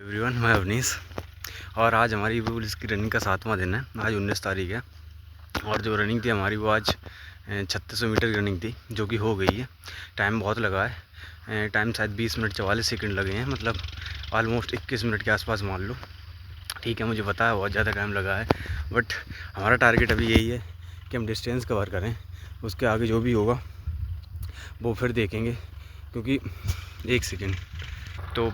Everyone, मैं अवनीश। और आज हमारी पुलिस की रनिंग का 7वां दिन है। आज 19 तारीख है और जो रनिंग थी हमारी वो आज 3600 मीटर की रनिंग थी, जो कि हो गई है। टाइम बहुत लगा है, टाइम शायद 20 मिनट 44 सेकंड लगे हैं, मतलब ऑलमोस्ट 21 मिनट के आसपास मान लो। ठीक है, मुझे पता है बहुत ज़्यादा टाइम लगा है, बट हमारा टारगेट अभी यही है कि हम डिस्टेंस कवर करें। उसके आगे जो भी होगा वो फिर देखेंगे, क्योंकि एक सेकेंड तो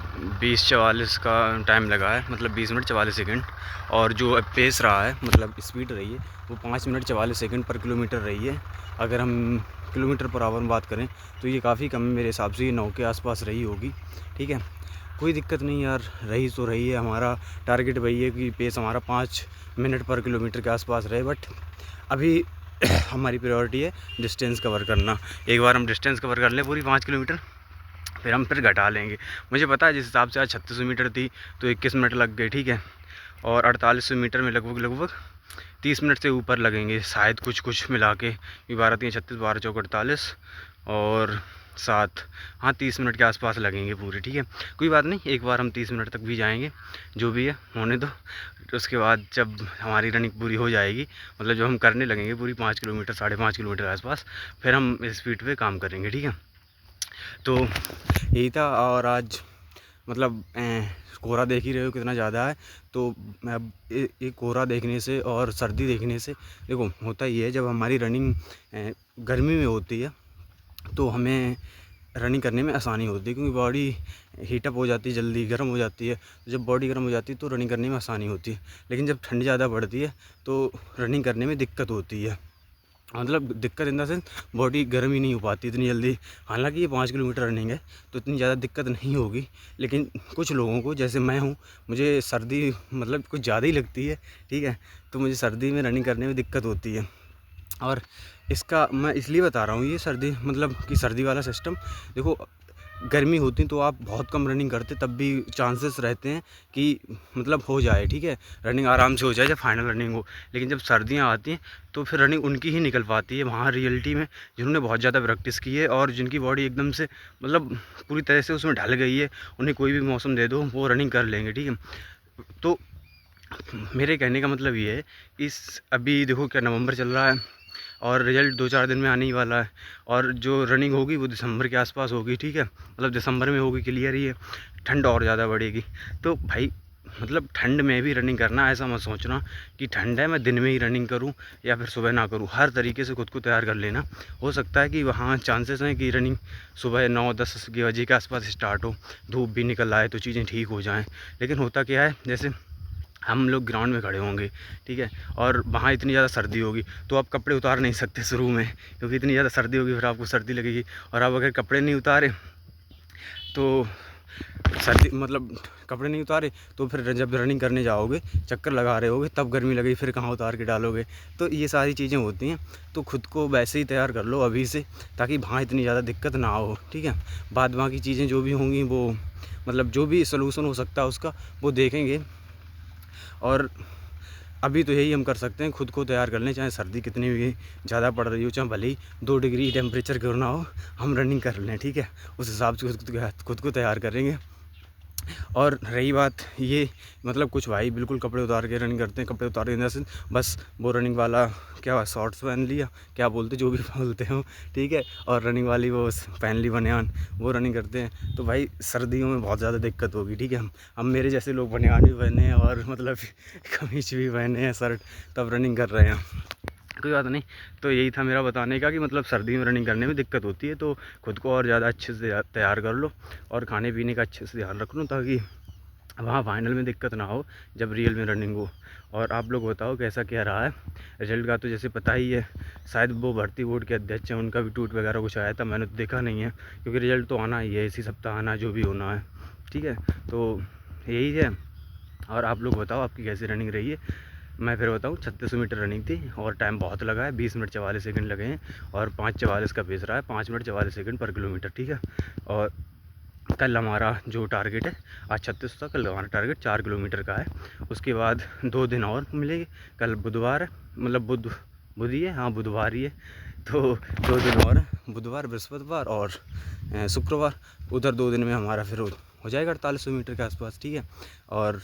20:44 का टाइम लगा है, मतलब 20 मिनट 44 सेकंड। और जो पेस रहा है, मतलब स्पीड रही है, वो 5 मिनट 44 सेकंड पर किलोमीटर रही है। अगर हम किलोमीटर पर आवर में बात करें तो ये काफ़ी कम है, मेरे हिसाब से ये 9 के आसपास रही होगी। ठीक है, कोई दिक्कत नहीं यार, रही तो रही है। हमारा टारगेट वही है कि पेस हमारा 5 मिनट पर किलोमीटर के आसपास रहे, बट अभी हमारी प्रायोरिटी है डिस्टेंस कवर करना। एक बार हम डिस्टेंस कवर कर लें पूरी 5 किलोमीटर, फिर हम घटा लेंगे। मुझे पता है जिस हिसाब से आज 3600 मीटर थी तो 21 मिनट लग गए। ठीक है, और 4800 मीटर में लगभग 30 मिनट से ऊपर लगेंगे शायद, कुछ मिला के। 12×3 = 36, 12×4 = 48 और 7, हाँ 30 मिनट के आसपास लगेंगे पूरे। ठीक है, कोई बात नहीं, एक बार हम 30 मिनट तक भी जाएंगे, जो भी है होने दो। उसके बाद जब हमारी रनिंग पूरी हो जाएगी, मतलब जब हम करने लगेंगे पूरी 5 किलोमीटर 5.5 किलोमीटर के आसपास, फिर हम इस स्पीड पे काम करेंगे। ठीक है, तो यही था। और आज मतलब कोहरा देख ही रहे हो कितना ज़्यादा है। तो अब ये कोहरा देखने से और सर्दी देखने से, देखो होता ही है, जब हमारी रनिंग गर्मी में होती है तो हमें रनिंग करने में आसानी होती है, क्योंकि बॉडी हीटअप हो जाती है, जल्दी गर्म हो जाती है। तो जब बॉडी गर्म हो जाती है तो रनिंग करने में आसानी होती है। लेकिन जब ठंड ज़्यादा बढ़ती है तो रनिंग करने में दिक्कत होती है, मतलब दिक्कत इन द सेंस बॉडी गर्म ही नहीं हो पाती इतनी जल्दी। हालांकि ये 5 किलोमीटर रनिंग है तो इतनी ज़्यादा दिक्कत नहीं होगी, लेकिन कुछ लोगों को, जैसे मैं हूँ, मुझे सर्दी मतलब कुछ ज़्यादा ही लगती है। ठीक है, तो मुझे सर्दी में रनिंग करने में दिक्कत होती है। और इसका मैं इसलिए बता रहा हूँ, ये सर्दी मतलब कि सर्दी वाला सिस्टम, देखो गर्मी होती तो आप बहुत कम रनिंग करते, तब भी चांसेस रहते हैं कि मतलब हो जाए। ठीक है, रनिंग आराम से हो जाए जब फाइनल रनिंग हो। लेकिन जब सर्दियां आती हैं तो फिर रनिंग उनकी ही निकल पाती है वहाँ रियलिटी में, जिन्होंने बहुत ज़्यादा प्रैक्टिस की है और जिनकी बॉडी एकदम से मतलब पूरी तरह से उसमें ढल गई है। उन्हें कोई भी मौसम दे दो वो रनिंग कर लेंगे। ठीक है, तो मेरे कहने का मतलब ये है, इस अभी देखो क्या नवंबर चल रहा है और रिज़ल्ट 2-4 दिन में आने ही वाला है। और जो रनिंग होगी वो दिसंबर के आसपास होगी। ठीक है, मतलब दिसंबर में होगी, क्लियर ही है। ठंड और ज़्यादा बढ़ेगी, तो भाई मतलब ठंड में भी रनिंग करना, ऐसा मत सोचना कि ठंड है मैं दिन में ही रनिंग करूं या फिर सुबह ना करूं। हर तरीके से खुद को तैयार कर लेना। हो सकता है कि वहाँ चांसेस हैं कि रनिंग सुबह 9-10 बजे के आसपास स्टार्ट हो, धूप भी निकल आए तो चीज़ें ठीक हो जाएँ। लेकिन होता क्या है, जैसे हम लोग ग्राउंड में खड़े होंगे, ठीक है, और वहाँ इतनी ज़्यादा सर्दी होगी तो आप कपड़े उतार नहीं सकते शुरू में, क्योंकि इतनी ज़्यादा सर्दी होगी, फिर आपको सर्दी लगेगी। और आप अगर कपड़े नहीं उतारे तो सर्दी मतलब कपड़े नहीं उतारे तो फिर जब रनिंग करने जाओगे, चक्कर लगा रहे होगे, तब गर्मी लगेगी, फिर कहाँ उतार के डालोगे। तो ये सारी चीज़ें होती हैं, तो खुद को वैसे ही तैयार कर लो अभी से, ताकि वहाँ इतनी ज़्यादा दिक्कत ना हो। ठीक है, बाद बाकी चीज़ें जो भी होंगी वो मतलब जो भी सलूशन हो सकता है उसका वो देखेंगे। और अभी तो यही हम कर सकते हैं, खुद को तैयार कर लें, चाहे सर्दी कितनी भी ज़्यादा पड़ रही हो, चाहे भले ही 2 डिग्री टेम्परेचर क्यों ना हो, हम रनिंग कर लें। ठीक है, उस हिसाब से खुद को तैयार करेंगे। और रही बात ये, मतलब कुछ भाई बिल्कुल कपड़े उतार के रनिंग करते हैं, कपड़े उतार के से बस वो रनिंग वाला क्या शॉर्ट्स पहन लिया, क्या बोलते जो भी बोलते हो, ठीक है, और रनिंग वाली वो पहन ली बनियान, वो रनिंग करते हैं। तो भाई सर्दियों में बहुत ज़्यादा दिक्कत होगी। ठीक है, हम मेरे जैसे लोग बनियान भी पहने हैं और मतलब कमीज भी पहने हैं, शर्ट, तब रनिंग कर रहे हैं। कोई बात नहीं, तो यही था मेरा बताने का कि मतलब सर्दी में रनिंग करने में दिक्कत होती है, तो खुद को और ज़्यादा अच्छे से तैयार कर लो और खाने पीने का अच्छे से ध्यान रख लो, ताकि वहाँ फाइनल में दिक्कत ना हो जब रियल में रनिंग हो। और आप लोग बताओ कैसा क्या रहा है रिजल्ट का, तो जैसे पता ही है, शायद वो भर्ती बोर्ड के अध्यक्ष हैं, उनका भी ट्वीट वगैरह कुछ आया था, मैंने तो देखा नहीं है, क्योंकि रिजल्ट तो आना ही है, इसी सप्ताह आना जो भी होना है। ठीक है, तो यही है। और आप लोग बताओ आपकी कैसी रनिंग रही है। मैं फिर बताऊँ, 3600 मीटर रनिंग थी और टाइम बहुत लगा है, 20 मिनट 44 सेकंड लगे हैं और 5:44 का पेस रहा है, 5 मिनट 44 सेकंड पर किलोमीटर। ठीक है, और कल हमारा जो टारगेट है, आज 36 था, कल हमारा टारगेट 4 किलोमीटर का है। उसके बाद 2 दिन और मिलेंगे, कल बुधवार है, मतलब बुध ही है, हाँ बुधवार ही है, तो 2 दिन और, बुधवार बृहस्पतिवार और शुक्रवार, उधर 2 दिन में हमारा फिर हो जाएगा 4800 मीटर के आसपास, ठीक है। और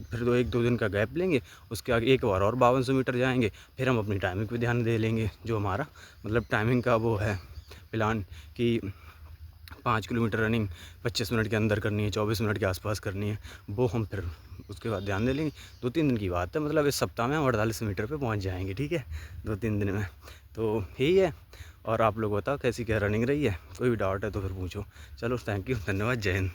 फिर 1-2 दिन का गैप लेंगे, उसके आगे एक बार और 5200 मीटर जाएंगे। फिर हम अपनी टाइमिंग पे ध्यान दे लेंगे, जो हमारा मतलब टाइमिंग का वो है प्लान कि 5 किलोमीटर रनिंग 25 मिनट के अंदर करनी है, 24 मिनट के आसपास करनी है, वो हम फिर उसके बाद ध्यान दे लेंगे। 2-3 दिन की बात है, मतलब इस सप्ताह में हम 48 मीटर पे पहुंच जाएंगे, ठीक है, 2-3 दिन में। तो यही है। और आप लोग बताओ कैसी क्या रनिंग रही है, कोई भी डाउट है तो फिर पूछो। चलो थैंक यू, धन्यवाद, जय हिंद।